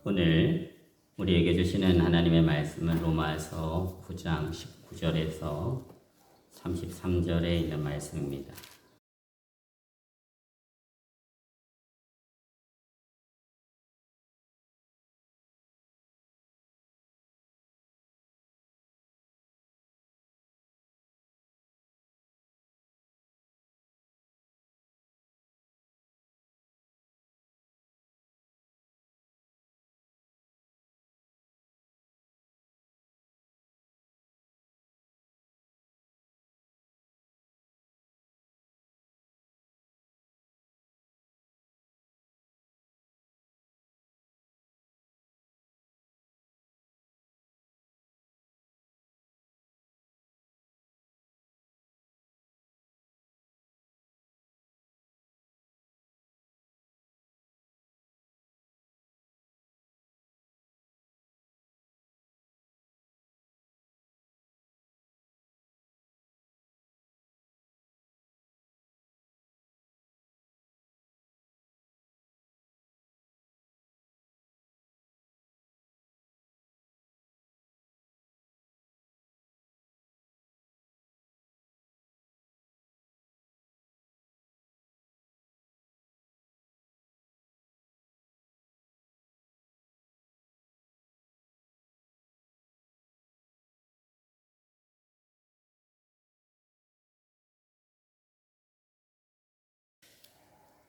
오늘 우리에게 주시는 하나님의 말씀은 로마서 9장 19절에서 33절에 있는 말씀입니다.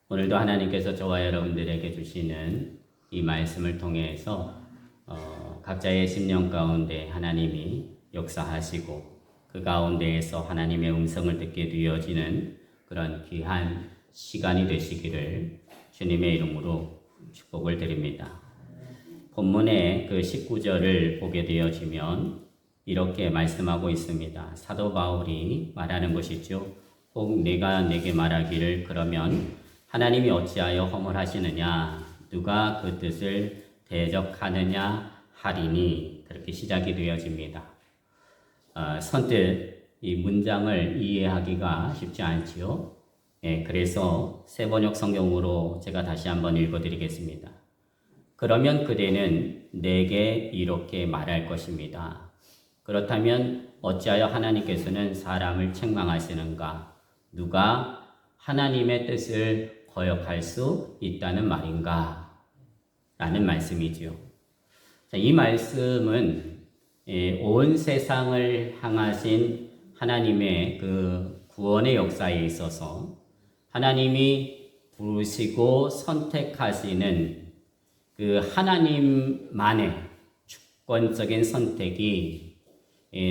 오늘도 하나님께서 저와 여러분들에게 주시는 이 말씀을 통해서 각자의 심령 가운데 하나님이 역사하시고 그 가운데에서 하나님의 음성을 듣게 되어지는 그런 귀한 시간이 되시기를 주님의 이름으로 축복을 드립니다. 본문의 그 19절을 보게 되어지면 이렇게 말씀하고 있습니다. 사도 바울이 말하는 것이죠. 혹 내가 내게 말하기를 그러면 하나님이 어찌하여 허물하시느냐 누가 그 뜻을 대적하느냐 하리니 그렇게 시작이 되어집니다. 선뜻 이 문장을 이해하기가 쉽지 않지요. 그래서 세번역 성경으로 제가 다시 한번 읽어드리겠습니다. 그러면 그대는 내게 이렇게 말할 것입니다. 그렇다면 어찌하여 하나님께서는 사람을 책망하시는가? 누가 하나님의 뜻을 거역할 수 있다는 말인가? 라는 말씀이지요. 이 말씀은 온 세상을 향하신 하나님의 그 구원의 역사에 있어서 하나님이 부르시고 선택하시는 그 하나님만의 주권적인 선택이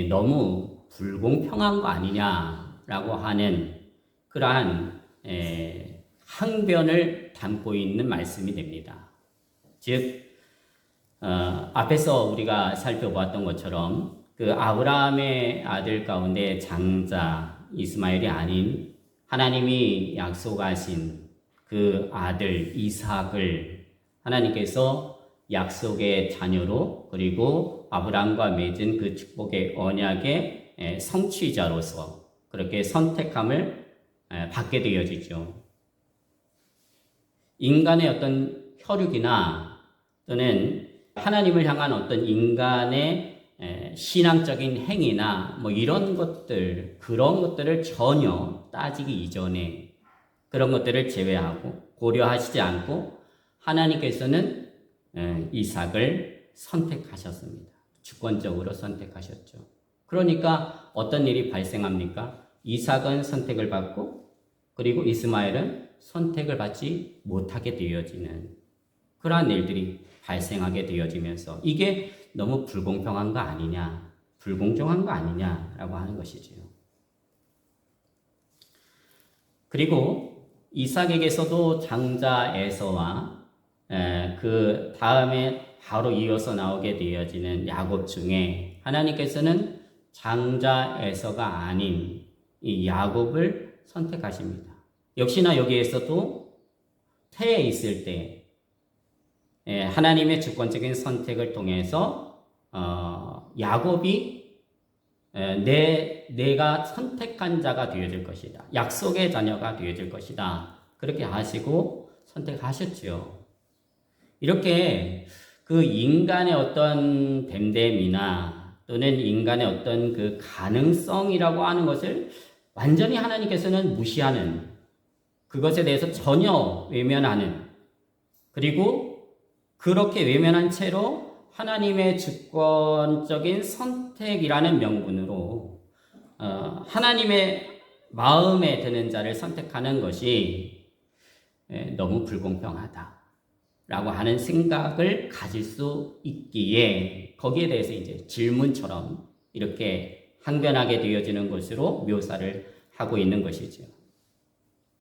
너무 불공평한 거 아니냐라고 하는 그러한 항변을 담고 있는 말씀이 됩니다. 즉 앞에서 우리가 살펴보았던 것처럼 그 아브라함의 아들 가운데 장자 이스마엘이 아닌 하나님이 약속하신 그 아들 이삭을 하나님께서 약속의 자녀로 그리고 아브라함과 맺은 그 축복의 언약의 성취자로서 그렇게 선택함을 받게 되어지죠. 인간의 어떤 혈육이나 또는 하나님을 향한 어떤 인간의 신앙적인 행위나 뭐 이런 것들, 그런 것들을 전혀 따지기 이전에 그런 것들을 제외하고 고려하시지 않고 하나님께서는 이삭을 선택하셨습니다. 주권적으로 선택하셨죠. 그러니까 어떤 일이 발생합니까? 이삭은 선택을 받고 그리고 이스마엘은 선택을 받지 못하게 되어지는 그러한 일들이 발생하게 되어지면서 이게 너무 불공평한 거 아니냐, 불공정한 거 아니냐라고 하는 것이지요. 그리고 이삭에게서도 장자 에서와 그 다음에 바로 이어서 나오게 되어지는 야곱 중에 하나님께서는 장자 에서가 아닌 이 야곱을 선택하십니다. 역시나 여기에서도 태에 있을 때 하나님의 주권적인 선택을 통해서 야곱이 내가 선택한 자가 되어질 것이다. 약속의 자녀가 되어질 것이다. 그렇게 하시고 선택하셨죠. 이렇게 그 인간의 어떤 됨됨이나 또는 인간의 어떤 그 가능성이라고 하는 것을 완전히 하나님께서는 무시하는, 그것에 대해서 전혀 외면하는, 그리고 그렇게 외면한 채로 하나님의 주권적인 선택이라는 명분으로 하나님의 마음에 드는 자를 선택하는 것이 너무 불공평하다라고 하는 생각을 가질 수 있기에 거기에 대해서 이제 질문처럼 이렇게 항변하게 되어지는 것으로 묘사를 하고 있는 것이죠.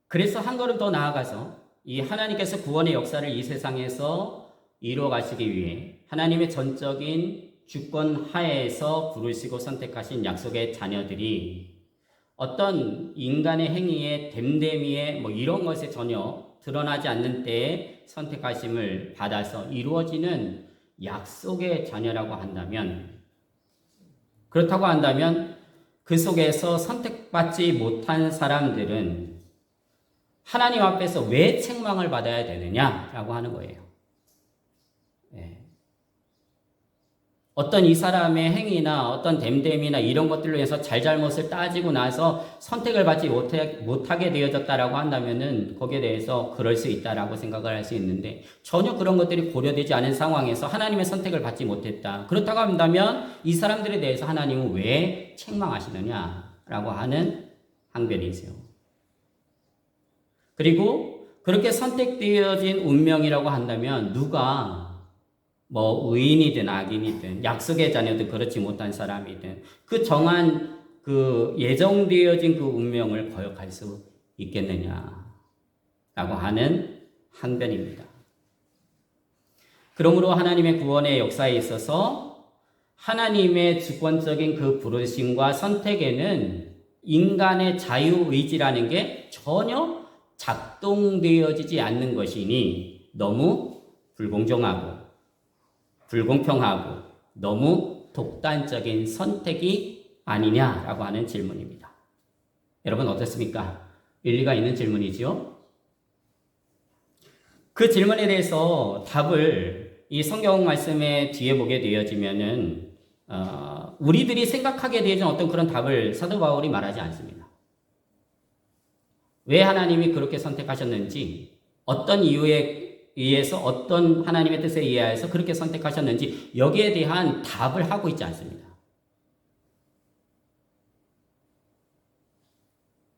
그래서 한 걸음 더 나아가서 이 하나님께서 구원의 역사를 이 세상에서 이루어 가시기 위해 하나님의 전적인 주권 하에서 부르시고 선택하신 약속의 자녀들이 어떤 인간의 행위에 됨됨이에 뭐 이런 것에 전혀 드러나지 않는 때에 선택하심을 받아서 이루어지는 약속의 자녀라고 한다면, 그렇다고 한다면 그 속에서 선택받지 못한 사람들은 하나님 앞에서 왜 책망을 받아야 되느냐라고 하는 거예요. 어떤 이 사람의 행위나 어떤 됨됨이나 이런 것들로 해서 잘잘못을 따지고 나서 선택을 받지 못하게 되어졌다라고 한다면은 거기에 대해서 그럴 수 있다라고 생각을 할 수 있는데, 전혀 그런 것들이 고려되지 않은 상황에서 하나님의 선택을 받지 못했다. 그렇다고 한다면 이 사람들에 대해서 하나님은 왜 책망하시느냐라고 하는 항변이죠. 그리고 그렇게 선택되어진 운명이라고 한다면 누가 뭐 의인이든 악인이든 약속의 자녀든 그렇지 못한 사람이든 그 정한 그 예정되어진 그 운명을 거역할 수 있겠느냐라고 하는 항변입니다. 그러므로 하나님의 구원의 역사에 있어서 하나님의 주권적인 그 부르심과 선택에는 인간의 자유의지라는 게 전혀 작동되어지지 않는 것이니 너무 불공정하고 불공평하고 너무 독단적인 선택이 아니냐라고 하는 질문입니다. 여러분 어떻습니까? 일리가 있는 질문이죠? 그 질문에 대해서 답을 이 성경 말씀의 뒤에 보게 되어지면은 우리들이 생각하게 되어진 어떤 그런 답을 사도 바울이 말하지 않습니다. 왜 하나님이 그렇게 선택하셨는지, 어떤 이유에 의해서 어떤 하나님의 뜻에 의해서 그렇게 선택하셨는지 여기에 대한 답을 하고 있지 않습니다.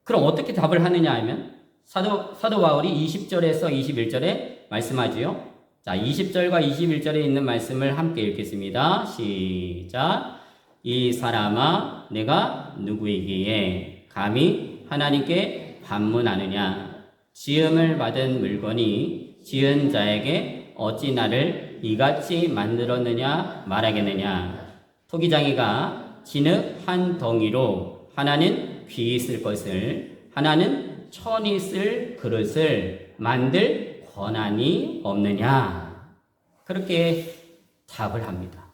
그럼 어떻게 답을 하느냐 하면 사도 바울이 20절에서 21절에 말씀하지요. 자, 20절과 21절에 있는 말씀을 함께 읽겠습니다. 시작. 이 사람아 내가 누구이기에 감히 하나님께 반문하느냐. 지음을 받은 물건이 지은 자에게 어찌 나를 이같이 만들었느냐 말하겠느냐. 토기장이가 진흙 한 덩이로 하나는 귀 쓸 것을 하나는 천이 쓸 그릇을 만들 권한이 없느냐. 그렇게 답을 합니다.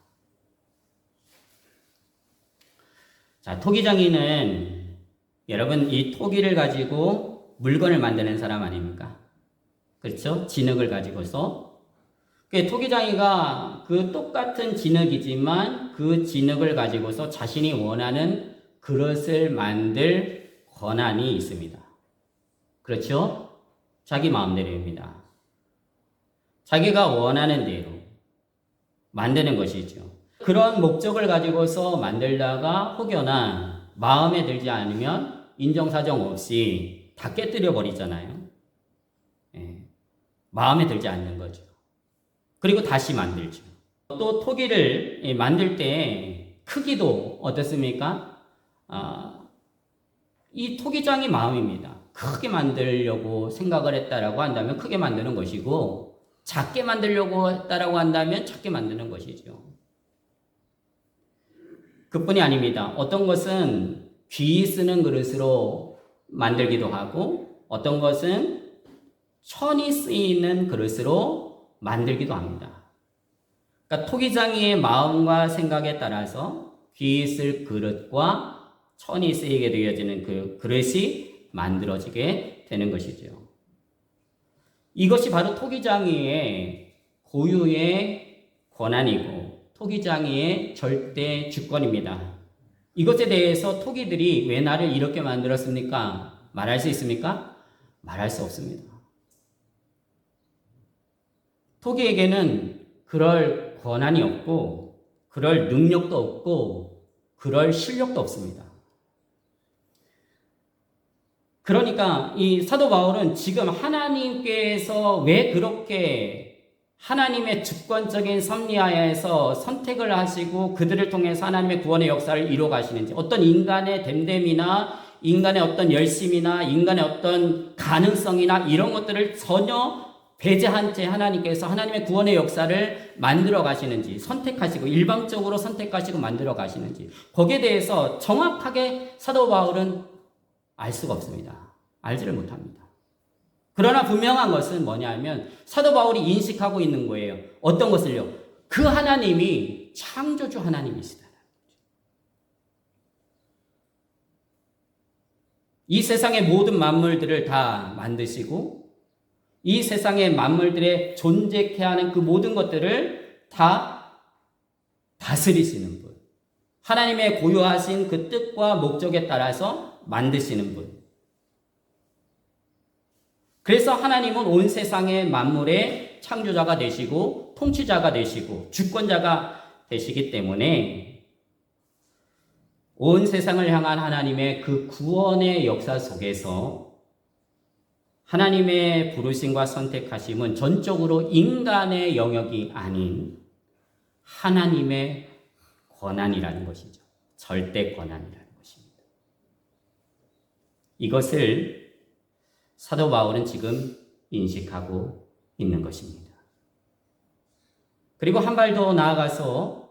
자, 토기장이는 여러분 이 토기를 가지고 물건을 만드는 사람 아닙니까? 그렇죠? 진흙을 가지고서. 토기장이가 그 똑같은 진흙이지만 그 진흙을 가지고서 자신이 원하는 그릇을 만들 권한이 있습니다. 그렇죠? 자기 마음대로입니다. 자기가 원하는 대로 만드는 것이죠. 그런 목적을 가지고서 만들다가 혹여나 마음에 들지 않으면 인정사정 없이 다 깨뜨려 버리잖아요. 마음에 들지 않는 거죠. 그리고 다시 만들죠. 또 토기를 만들 때 크기도 어떻습니까? 이 토기장이 마음입니다. 크게 만들려고 생각을 했다라고 한다면 크게 만드는 것이고, 작게 만들려고 했다라고 한다면 작게 만드는 것이죠. 그뿐이 아닙니다. 어떤 것은 귀 쓰는 그릇으로 만들기도 하고, 어떤 것은 천이 쓰이는 그릇으로 만들기도 합니다. 그러니까 토기장이의 마음과 생각에 따라서 귀 쓸 그릇과 천이 쓰이게 되어지는 그 그릇이 만들어지게 되는 것이죠. 이것이 바로 토기장이의 고유의 권한이고 토기장이의 절대 주권입니다. 이것에 대해서 토기들이 왜 나를 이렇게 만들었습니까? 말할 수 있습니까? 말할 수 없습니다. 토기에게는 그럴 권한이 없고 그럴 능력도 없고 그럴 실력도 없습니다. 그러니까 이 사도 바울은 지금 하나님께서 왜 그렇게 하나님의 주권적인 섭리하에서 선택을 하시고 그들을 통해서 하나님의 구원의 역사를 이루어 가시는지, 어떤 인간의 됨됨이나 인간의 어떤 열심이나 인간의 어떤 가능성이나 이런 것들을 전혀 배제한 채 하나님께서 하나님의 구원의 역사를 만들어 가시는지, 선택하시고 일방적으로 선택하시고 만들어 가시는지, 거기에 대해서 정확하게 사도 바울은 알 수가 없습니다. 알지를 못합니다. 그러나 분명한 것은 뭐냐면 사도 바울이 인식하고 있는 거예요. 어떤 것을요? 그 하나님이 창조주 하나님이시다. 이 세상의 모든 만물들을 다 만드시고 이 세상의 만물들의 존재케 하는 그 모든 것들을 다 다스리시는 분. 하나님의 고유하신 그 뜻과 목적에 따라서 만드시는 분. 그래서 하나님은 온 세상의 만물의 창조자가 되시고 통치자가 되시고 주권자가 되시기 때문에 온 세상을 향한 하나님의 그 구원의 역사 속에서 하나님의 부르심과 선택하심은 전적으로 인간의 영역이 아닌 하나님의 권한이라는 것이죠. 절대 권한이라는 것입니다. 이것을 사도 바울은 지금 인식하고 있는 것입니다. 그리고 한 발 더 나아가서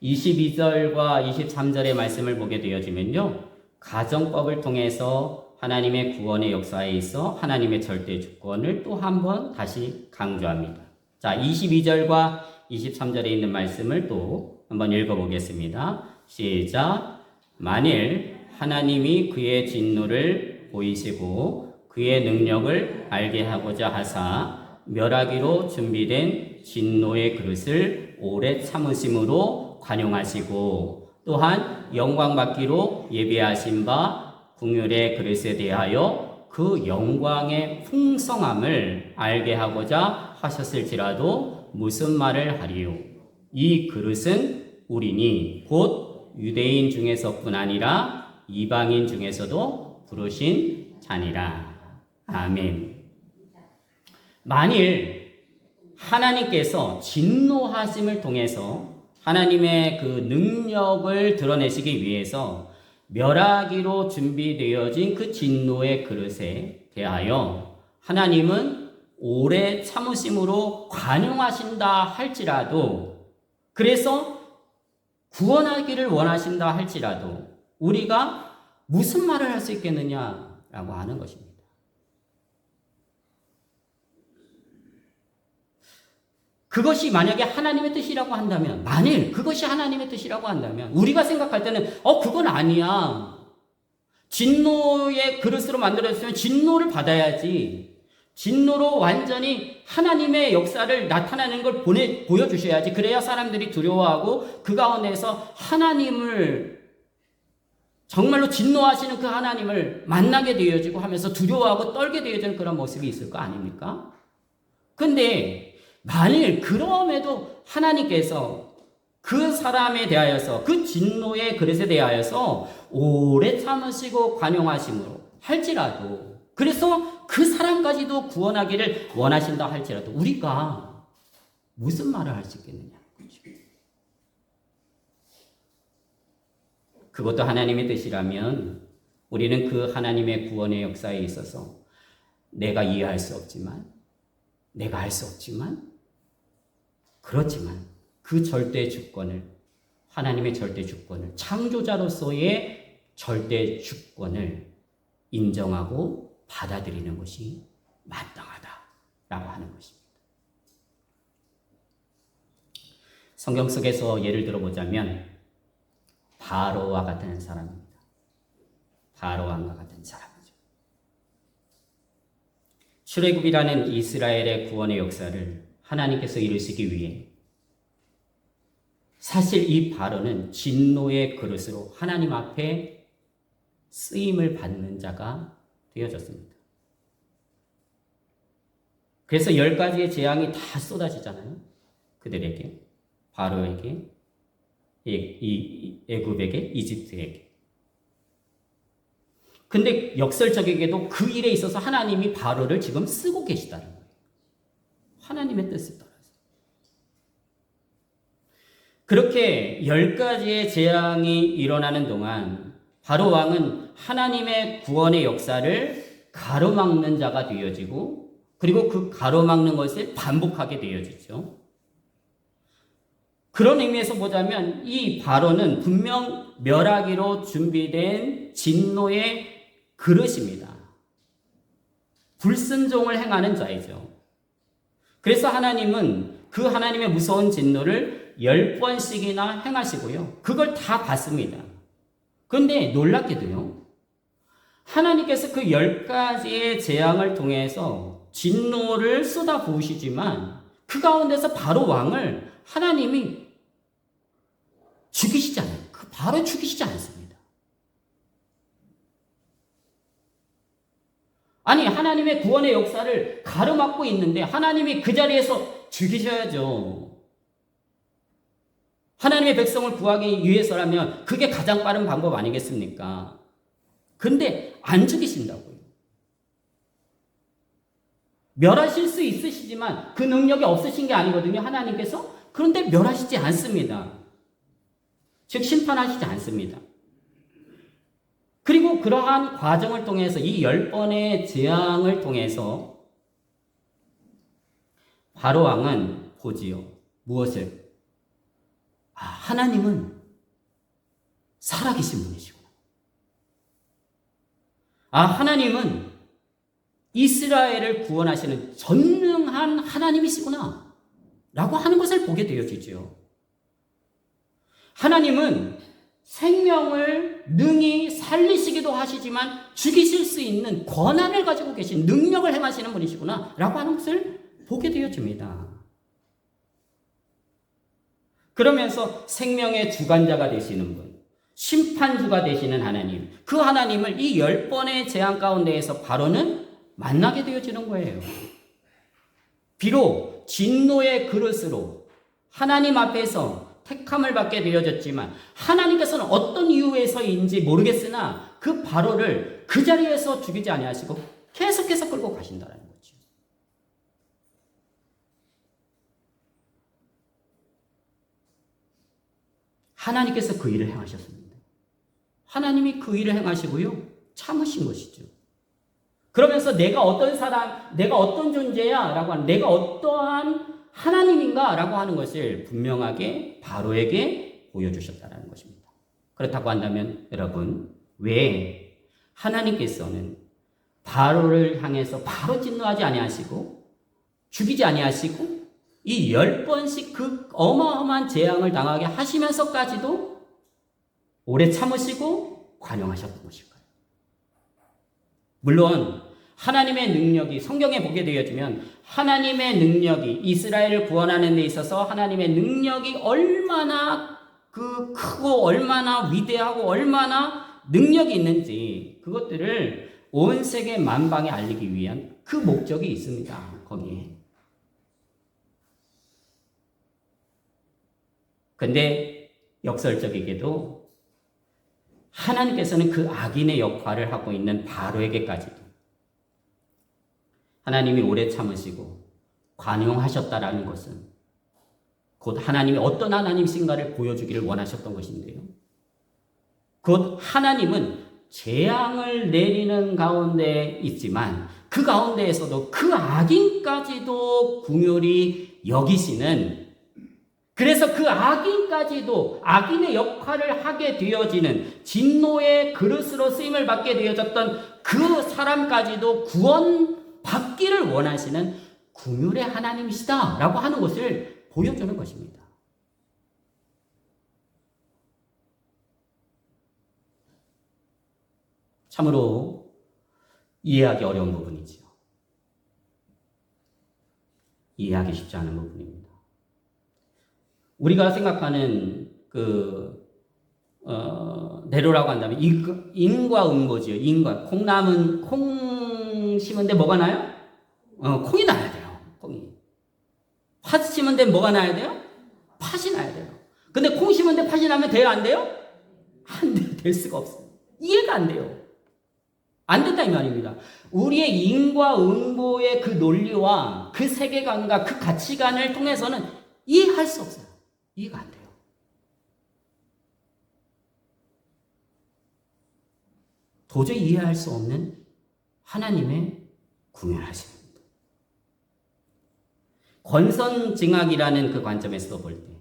22절과 23절의 말씀을 보게 되어지면요, 가정법을 통해서 하나님의 구원의 역사에 있어 하나님의 절대 주권을 또 한 번 다시 강조합니다. 자, 22절과 23절에 있는 말씀을 또 한번 읽어보겠습니다. 시작. 만일 하나님이 그의 진노를 보이시고 그의 능력을 알게 하고자 하사 멸하기로 준비된 진노의 그릇을 오래 참으심으로 관용하시고 또한 영광받기로 예비하신 바 긍휼의 그릇에 대하여 그 영광의 풍성함을 알게 하고자 하셨을지라도 무슨 말을 하리요? 이 그릇은 우리니 곧 유대인 중에서뿐 아니라 이방인 중에서도 부르신 자니라. 아멘. 만일 하나님께서 진노하심을 통해서 하나님의 그 능력을 드러내시기 위해서 멸하기로 준비되어진 그 진노의 그릇에 대하여 하나님은 오래 참으심으로 관용하신다 할지라도, 그래서 구원하기를 원하신다 할지라도 우리가 무슨 말을 할 수 있겠느냐라고 하는 것입니다. 그것이 만약에 하나님의 뜻이라고 한다면, 만일 그것이 하나님의 뜻이라고 한다면 우리가 생각할 때는 그건 아니야. 진노의 그릇으로 만들어졌으면 진노를 받아야지. 진노로 완전히 하나님의 역사를 나타내는 걸 보여주셔야지. 그래야 사람들이 두려워하고 그 가운데서 하나님을, 정말로 진노하시는 그 하나님을 만나게 되어지고 하면서 두려워하고 떨게 되어지는 그런 모습이 있을 거 아닙니까? 근데 만일 그럼에도 하나님께서 그 사람에 대하여서, 그 진노의 그릇에 대하여서 오래 참으시고 관용하심으로 할지라도, 그래서 그 사람까지도 구원하기를 원하신다 할지라도 우리가 무슨 말을 할 수 있겠느냐. 그것도 하나님의 뜻이라면 우리는 그 하나님의 구원의 역사에 있어서 내가 이해할 수 없지만, 내가 할 수 없지만, 그렇지만 그 절대 주권을, 하나님의 절대 주권을, 창조자로서의 절대 주권을 인정하고 받아들이는 것이 마땅하다라고 하는 것입니다. 성경 속에서 예를 들어보자면 바로와 같은 사람입니다. 바로왕과 같은 사람이죠. 출애굽이라는 이스라엘의 구원의 역사를 하나님께서 이루시기 위해 사실 이 바로는 진노의 그릇으로 하나님 앞에 쓰임을 받는 자가 되어졌습니다. 그래서 10가지의 재앙이 다 쏟아지잖아요. 그들에게, 바로에게, 애굽에게, 이집트에게. 근데 역설적에게도 그 일에 있어서 하나님이 바로를 지금 쓰고 계시다는 거예요. 하나님의 뜻을 따라서. 그렇게 10가지의 재앙이 일어나는 동안 바로 왕은 하나님의 구원의 역사를 가로막는 자가 되어지고, 그리고 그 가로막는 것을 반복하게 되어지죠. 그런 의미에서 보자면 이 바로는 분명 멸하기로 준비된 진노의 그릇입니다. 불순종을 행하는 자이죠. 그래서 하나님은 그 하나님의 무서운 진노를 10번씩이나 행하시고요. 그걸 다 받습니다. 그런데 놀랍게도요, 하나님께서 그 10가지의 재앙을 통해서 진노를 쏟아 부으시지만 그 가운데서 바로 왕을 하나님이 죽이시지 않아요. 바로 죽이시지 않습니다. 아니, 하나님의 구원의 역사를 가로막고 있는데 하나님이 그 자리에서 죽이셔야죠. 하나님의 백성을 구하기 위해서라면 그게 가장 빠른 방법 아니겠습니까? 근데 안 죽이신다고요. 멸하실 수 있으시지만 그 능력이 없으신 게 아니거든요, 하나님께서. 그런데 멸하시지 않습니다. 즉 심판하시지 않습니다. 그리고 그러한 과정을 통해서 이 10번의 재앙을 통해서 바로 왕은 보지요. 무엇을? 하나님은 살아계신 분이시구나. 하나님은 이스라엘을 구원하시는 전능한 하나님이시구나 라고 하는 것을 보게 되어지죠. 하나님은 생명을 능히 살리시기도 하시지만 죽이실 수 있는 권한을 가지고 계신, 능력을 행하시는 분이시구나 라고 하는 것을 보게 되어집니다. 그러면서 생명의 주관자가 되시는 분, 심판주가 되시는 하나님, 그 하나님을 이 10번의 재앙 가운데에서 바로는 만나게 되어지는 거예요. 비록 진노의 그릇으로 하나님 앞에서 택함을 받게 되어졌지만 하나님께서는 어떤 이유에서인지 모르겠으나 그 바로를 그 자리에서 죽이지 아니하시고 계속해서 끌고 가신다는 거죠. 하나님께서 그 일을 행하셨습니다. 하나님이 그 일을 행하시고요, 참으신 것이죠. 그러면서 내가 어떤 사람, 내가 어떤 존재야 라고 하는, 내가 어떠한 하나님인가 라고 하는 것을 분명하게 바로에게 보여주셨다는 것입니다. 그렇다고 한다면 여러분, 왜 하나님께서는 바로를 향해서 바로 진노하지 아니하시고 죽이지 아니하시고 이 10번씩 그 어마어마한 재앙을 당하게 하시면서까지도 오래 참으시고 관용하셨던 것일까요? 물론 하나님의 능력이 성경에 보게 되어지면 하나님의 능력이 이스라엘을 구원하는 데 있어서 하나님의 능력이 얼마나 크고 얼마나 위대하고 얼마나 능력이 있는지 그것들을 온 세계 만방에 알리기 위한 그 목적이 있습니다. 거기에. 근데 역설적이게도 하나님께서는 그 악인의 역할을 하고 있는 바로에게까지도 하나님이 오래 참으시고 관용하셨다라는 것은 곧 하나님이 어떤 하나님이신가를 보여주기를 원하셨던 것인데요. 곧 하나님은 재앙을 내리는 가운데 있지만 그 가운데에서도 그 악인까지도 긍휼히 여기시는, 그래서 그 악인까지도 악인의 역할을 하게 되어지는 진노의 그릇으로 쓰임을 받게 되어졌던 그 사람까지도 구원받기를 원하시는 긍휼의 하나님이시다라고 하는 것을 보여주는 것입니다. 참으로 이해하기 어려운 부분이지요. 이해하기 쉽지 않은 부분입니다. 우리가 생각하는 내로라고 한다면 인과 응보지요. 인과. 콩 심은 데 뭐가 나요? 콩이 나야 돼요. 콩이. 팥 심은 데 뭐가 나야 돼요? 팥이 나야 돼요. 근데 콩 심은 데 팥이 나면 돼요? 안 돼요? 안 돼요. 될 수가 없어요. 이해가 안 돼요. 안 된다 이 말입니다. 우리의 인과 응보의 그 논리와 그 세계관과 그 가치관을 통해서는 이해할 수 없어요. 이해가 안 돼요. 도저히 이해할 수 없는 하나님의 궁율하심입니다. 권선징악이라는 그 관점에서 볼 때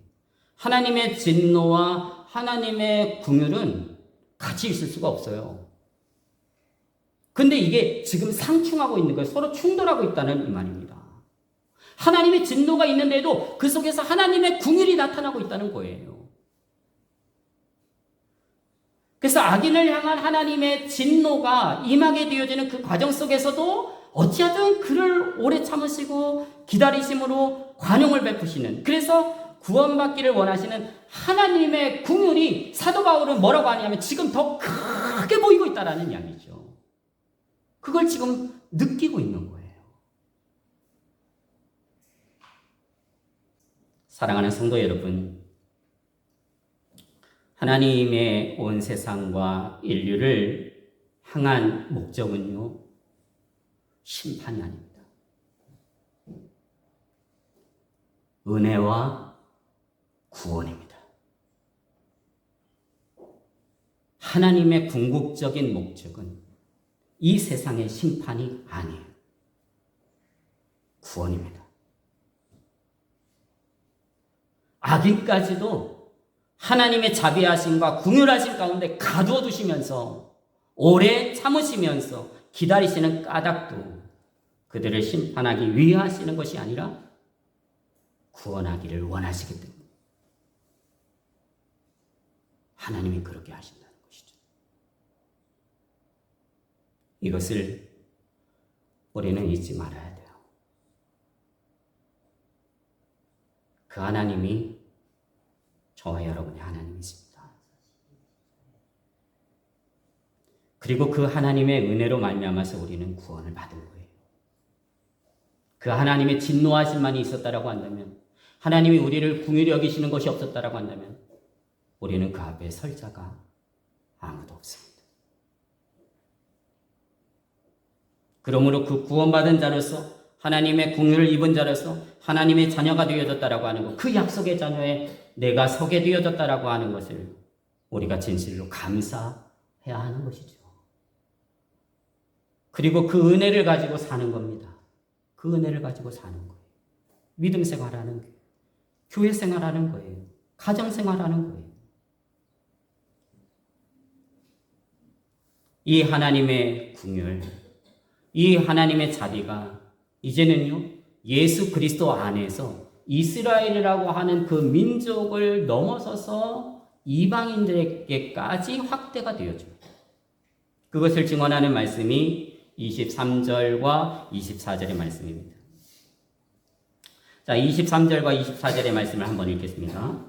하나님의 진노와 하나님의 궁율은 같이 있을 수가 없어요. 근데 이게 지금 상충하고 있는 거예요. 서로 충돌하고 있다는 이 말입니다. 하나님의 진노가 있는데도 그 속에서 하나님의 궁율이 나타나고 있다는 거예요. 그래서 악인을 향한 하나님의 진노가 임하게 되어지는 그 과정 속에서도 어찌하든 그를 오래 참으시고 기다리심으로 관용을 베푸시는, 그래서 구원받기를 원하시는 하나님의 궁율이 사도 바울은 뭐라고 하냐면 지금 더 크게 보이고 있다는 이야기죠. 그걸 지금 느끼고 있는 거예요. 사랑하는 성도 여러분, 하나님의 온 세상과 인류를 향한 목적은요, 심판이 아닙니다. 은혜와 구원입니다. 하나님의 궁극적인 목적은 이 세상의 심판이 아니에요. 구원입니다. 악인까지도 하나님의 자비하심과 궁휼하심 가운데 가두어 두시면서 오래 참으시면서 기다리시는 까닭도 그들을 심판하기 위해 하시는 것이 아니라 구원하기를 원하시기 때문에 하나님이 그렇게 하신다는 것이죠. 이것을 우리는 잊지 말아야 돼요. 그 하나님이 저와 여러분의 하나님이십니다. 그리고 그 하나님의 은혜로 말미암아서 우리는 구원을 받은 거예요. 그 하나님의 진노하심만이 있었다라고 한다면, 하나님이 우리를 긍휼히 여기시는 것이 없었다라고 한다면 우리는 그 앞에 설 자가 아무도 없습니다. 그러므로 그 구원받은 자로서, 하나님의 긍휼을 입은 자로서 하나님의 자녀가 되어졌다라고 하는 것, 그 약속의 자녀에 내가 서게 되어졌다라고 하는 것을 우리가 진실로 감사해야 하는 것이죠. 그리고 그 은혜를 가지고 사는 겁니다. 그 은혜를 가지고 사는 거예요. 믿음 생활하는 거예요. 교회 생활하는 거예요. 가정 생활하는 거예요. 이 하나님의 긍휼, 이 하나님의 자비가 이제는요, 예수 그리스도 안에서 이스라엘이라고 하는 그 민족을 넘어서서 이방인들에게까지 확대가 되어집니다. 그것을 증언하는 말씀이 23절과 24절의 말씀입니다. 자, 23절과 24절의 말씀을 한번 읽겠습니다.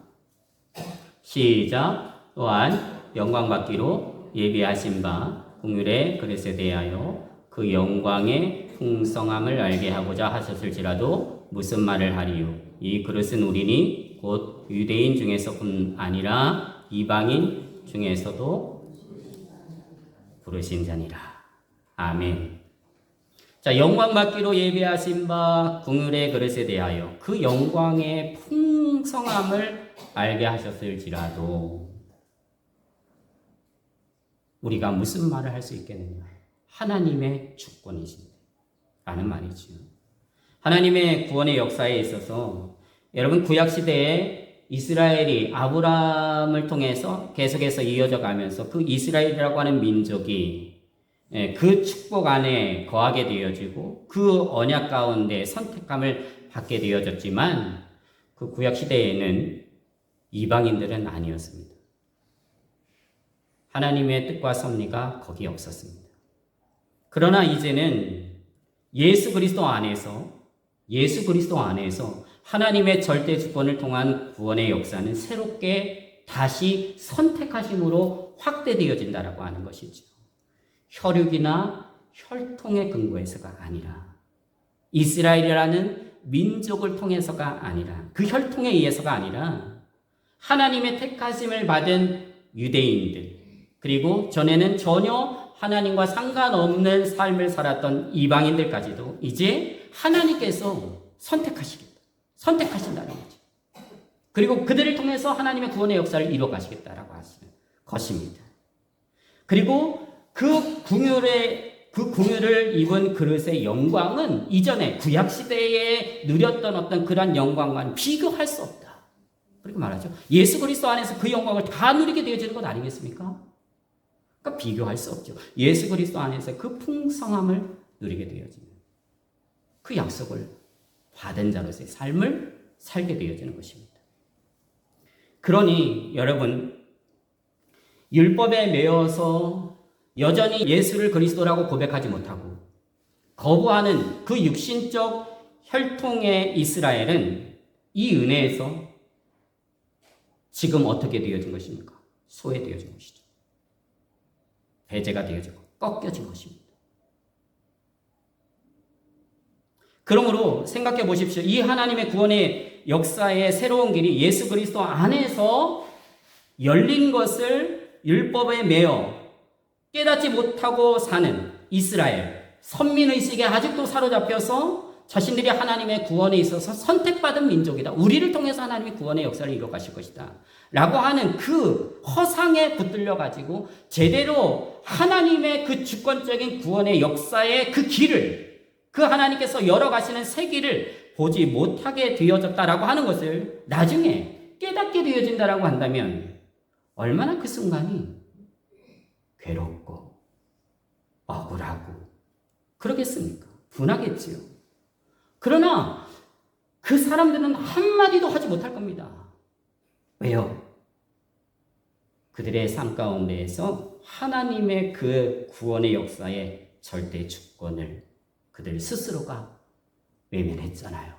시작. 또한 영광받기로 예비하신 바 긍휼의 그릇에 대하여 그 영광의 풍성함을 알게 하고자 하셨을지라도 무슨 말을 하리요? 이 그릇은 우리니 곧 유대인 중에서뿐 아니라 이방인 중에서도 부르신 자니라. 아멘. 자, 영광받기로 예비하신 바 긍휼의 그릇에 대하여 그 영광의 풍성함을 알게 하셨을지라도 우리가 무슨 말을 할 수 있겠느냐? 하나님의 주권이십니다. 라는 말이죠. 하나님의 구원의 역사에 있어서 여러분 구약시대에 이스라엘이 아브라함을 통해서 계속해서 이어져 가면서 그 이스라엘이라고 하는 민족이 그 축복 안에 거하게 되어지고 그 언약 가운데 선택감을 받게 되어졌지만 그 구약시대에는 이방인들은 아니었습니다. 하나님의 뜻과 섭리가 거기에 없었습니다. 그러나 이제는 예수 그리스도 안에서 예수 그리스도 안에서 하나님의 절대 주권을 통한 구원의 역사는 새롭게 다시 선택하심으로 확대되어진다라고 하는 것이죠. 혈육이나 혈통의 근거에서가 아니라 이스라엘이라는 민족을 통해서가 아니라 그 혈통에 의해서가 아니라 하나님의 택하심을 받은 유대인들 그리고 전에는 전혀 하나님과 상관없는 삶을 살았던 이방인들까지도 이제 하나님께서 선택하신다는 거죠. 그리고 그들을 통해서 하나님의 구원의 역사를 이루어 가시겠다라고 하시는 것입니다. 그리고 그 궁유를 입은 그릇의 영광은 이전에 구약시대에 누렸던 어떤 그런 영광과는 비교할 수 없다. 그렇게 말하죠. 예수 그리스도 안에서 그 영광을 다 누리게 되어지는 것 아니겠습니까? 그러니까 비교할 수 없죠. 예수 그리스도 안에서 그 풍성함을 누리게 되어지는 그 약속을 받은 자로서의 삶을 살게 되어지는 것입니다. 그러니 여러분, 율법에 매여서 여전히 예수를 그리스도라고 고백하지 못하고 거부하는 그 육신적 혈통의 이스라엘은 이 은혜에서 지금 어떻게 되어진 것입니까? 소외되어진 것이죠. 배제가 되어지고 꺾여진 것입니다. 그러므로 생각해 보십시오. 이 하나님의 구원의 역사의 새로운 길이 예수 그리스도 안에서 열린 것을 율법에 매여 깨닫지 못하고 사는 이스라엘, 선민의식에 아직도 사로잡혀서 자신들이 하나님의 구원에 있어서 선택받은 민족이다. 우리를 통해서 하나님의 구원의 역사를 이루어 가실 것이다. 라고 하는 그 허상에 붙들려 가지고 제대로 하나님의 그 주권적인 구원의 역사의 그 길을 그 하나님께서 열어가시는 새 길을 보지 못하게 되어졌다라고 하는 것을 나중에 깨닫게 되어진다라고 한다면 얼마나 그 순간이 괴롭고 억울하고 그러겠습니까? 분하겠지요. 그러나 그 사람들은 한마디도 하지 못할 겁니다. 왜요? 그들의 삶 가운데에서 하나님의 그 구원의 역사의 절대 주권을 그들 스스로가 외면했잖아요.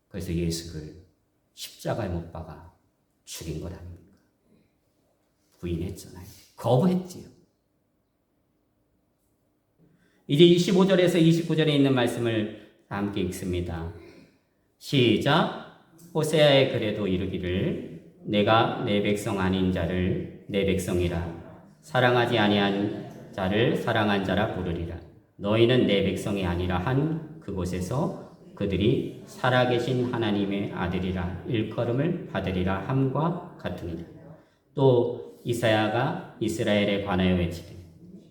그래서 예수를 십자가에 못 박아 죽인 것 아닙니까? 부인했잖아요. 거부했지요. 이제 25절에서 29절에 있는 말씀을 함께 읽습니다. 시작. 호세아의 글에도 이르기를 내가 내 백성 아닌 자를 내 백성이라 사랑하지 아니한 자를 사랑한 자라 부르리라. 너희는 내 백성이 아니라 한 그곳에서 그들이 살아계신 하나님의 아들이라 일컬음을 받으리라 함과 같으니라. 또 이사야가 이스라엘에 관하여 외치되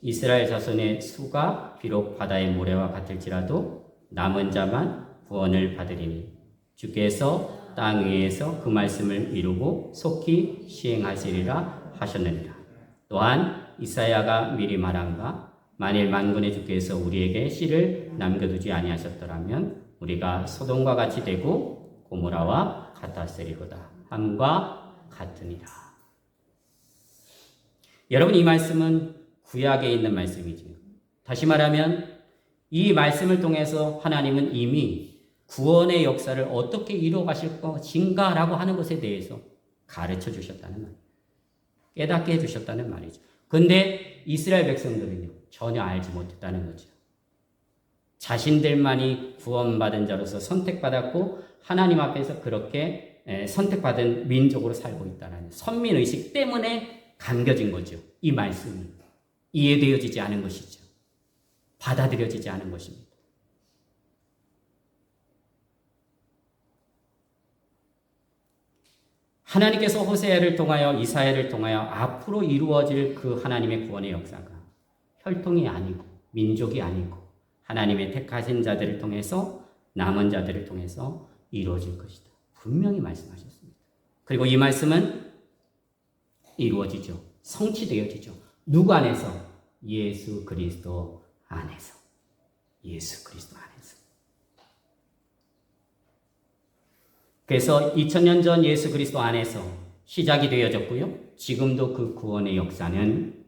이스라엘 자손의 수가 비록 바다의 모래와 같을지라도 남은 자만 구원을 받으리니 주께서 땅 위에서 그 말씀을 이루고 속히 시행하시리라 하셨느니라. 또한 이사야가 미리 말한 바 만일 만군의 주께서 우리에게 씨를 남겨두지 아니하셨더라면 우리가 소돔과 같이 되고 고모라와 같았으리로다 함과 같으니라. 여러분, 이 말씀은 구약에 있는 말씀이죠. 다시 말하면 이 말씀을 통해서 하나님은 이미 구원의 역사를 어떻게 이루어 가실 것인가라고 하는 것에 대해서 가르쳐 주셨다는 말이에요. 깨닫게 해주셨다는 말이죠. 그런데 이스라엘 백성들은요, 전혀 알지 못했다는 거죠. 자신들만이 구원받은 자로서 선택받았고 하나님 앞에서 그렇게 선택받은 민족으로 살고 있다는 선민의식 때문에 감겨진 거죠. 이 말씀이 이해되어지지 않은 것이죠. 받아들여지지 않은 것입니다. 하나님께서 호세아를 통하여 이사야를 통하여 앞으로 이루어질 그 하나님의 구원의 역사가 혈통이 아니고 민족이 아니고 하나님의 택하신 자들을 통해서 남은 자들을 통해서 이루어질 것이다. 분명히 말씀하셨습니다. 그리고 이 말씀은 이루어지죠. 성취되어지죠. 누구 안에서? 예수 그리스도 안에서. 예수 그리스도 안에서. 그래서 2000년 전 예수 그리스도 안에서 시작이 되어졌고요. 지금도 그 구원의 역사는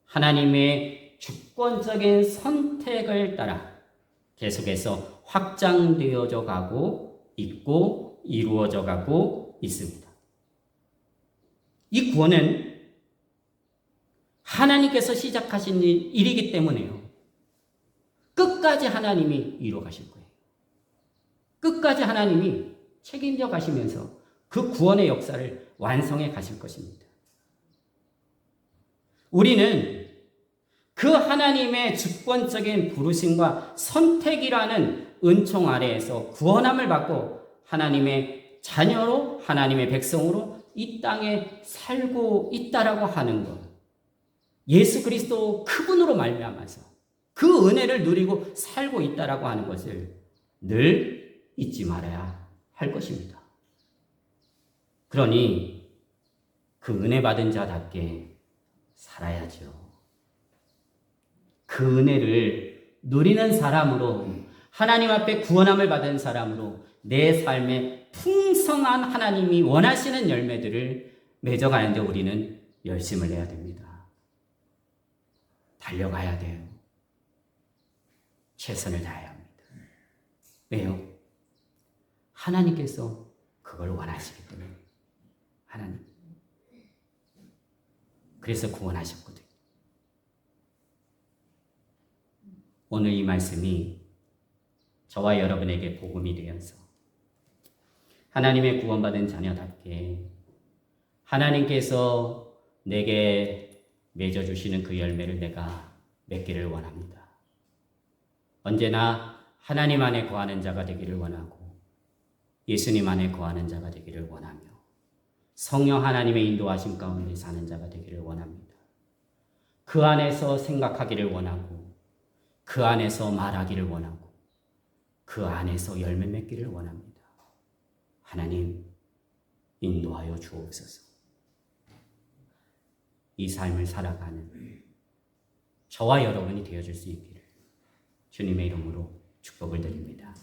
하나님의 주권적인 선택을 따라 계속해서 확장되어져 가고 있고 이루어져 가고 있습니다. 이 구원은 하나님께서 시작하신 일이기 때문에요. 끝까지 하나님이 이루어 가실 거예요. 끝까지 하나님이 책임져 가시면서 그 구원의 역사를 완성해 가실 것입니다. 우리는 그 하나님의 주권적인 부르심과 선택이라는 은총 아래에서 구원함을 받고 하나님의 자녀로, 하나님의 백성으로 이 땅에 살고 있다라고 하는 것. 예수 그리스도 그분으로 말미암아서 그 은혜를 누리고 살고 있다라고 하는 것을 늘 잊지 말아야 할 것입니다. 그러니 그 은혜 받은 자답게 살아야죠. 그 은혜를 누리는 사람으로, 하나님 앞에 구원함을 받은 사람으로 내 삶에 풍성한 하나님이 원하시는 열매들을 맺어가는데 우리는 열심을 내야 됩니다. 달려가야 돼요. 최선을 다해야 합니다. 왜요? 하나님께서 그걸 원하시기 때문에. 하나님. 그래서 구원하셨거든요. 오늘 이 말씀이 저와 여러분에게 복음이 되어서 하나님의 구원받은 자녀답게 하나님께서 내게 맺어주시는 그 열매를 내가 맺기를 원합니다. 언제나 하나님 안에 거하는 자가 되기를 원하고 예수님 안에 거하는 자가 되기를 원하며 성령 하나님의 인도하심 가운데 사는 자가 되기를 원합니다. 그 안에서 생각하기를 원하고 그 안에서 말하기를 원하고 그 안에서 열매 맺기를 원합니다. 하나님 인도하여 주옵소서. 이 삶을 살아가는 저와 여러분이 되어줄 수 있기를 주님의 이름으로 축복을 드립니다.